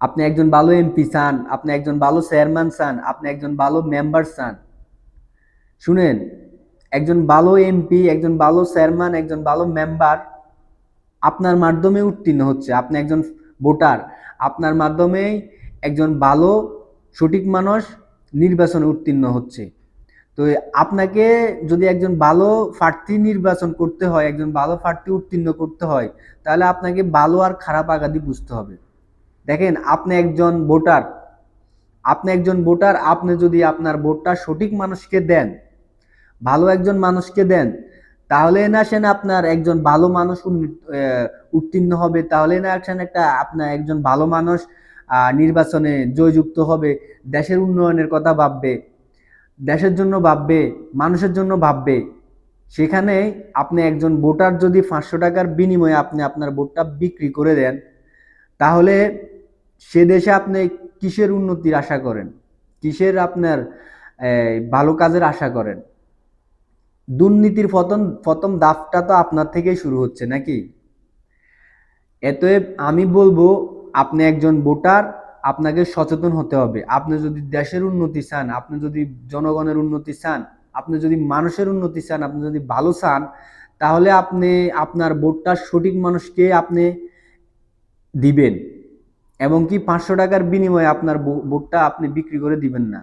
আপনি একজন ভালো এমপি চান, আপনি একজন ভালো চেয়ারম্যান চান, আপনি একজন ভালো মেম্বার চান। শুনেন, একজন ভালো এমপি, একজন ভালো চেয়ারম্যান, একজন ভালো মেম্বার আপনার মাধ্যমে উত্তীর্ণ হচ্ছে। আপনি একজন ভোটার, আপনার মাধ্যমেই একজন ভালো সঠিক মানুষ নির্বাচনে উত্তীর্ণ হচ্ছে। তো আপনাকে যদি একজন ভালো প্রার্থী নির্বাচন করতে হয়, একজন ভালো প্রার্থী উত্তীর্ণ করতে হয়, তাহলে আপনাকে ভালো আর খারাপ আগাদি বুঝতে হবে। দেখেন, আপনি একজন ভোটার, আপনি যদি আপনার ভোটটা সঠিক মানুষকে দেন, ভালো একজন মানুষকে দেন, তাহলে না সেন আপনার একজন ভালো মানুষ উত্তীর্ণ হবে, তাহলে না সেন আপনার একজন ভালো মানুষ নির্বাচনে জয়যুক্ত হবে, দেশের উন্নয়নের কথা ভাববে, দেশের জন্য ভাববে, মানুষের জন্য ভাববে। সেখানে আপনি একজন ভোটার যদি 500 টাকার বিনিময়ে আপনি আপনার ভোটটা বিক্রি করে দেন, তাহলে সে দেশে আপনি কিসের উন্নতির আশা করেন, কিসের আপনার ভালো কাজের আশা করেন? দুর্নীতির প্রথম দাপটা তো আপনার থেকেই শুরু হচ্ছে নাকি? অতএব আমি বলবো, আপনি একজন ভোটার, আপনাকে সচেতন হতে হবে। আপনি যদি দেশের উন্নতি চান, আপনি যদি জনগণের উন্নতি চান, আপনি যদি মানুষের উন্নতি চান, আপনি যদি ভালো চান, তাহলে আপনি আপনার ভোটটা সঠিক মানুষকে আপনি দিবেন, এবং কি 500 টাকার বিনিময়ে আপনার ভোটটা আপনি বিক্রি করে দিবেন না।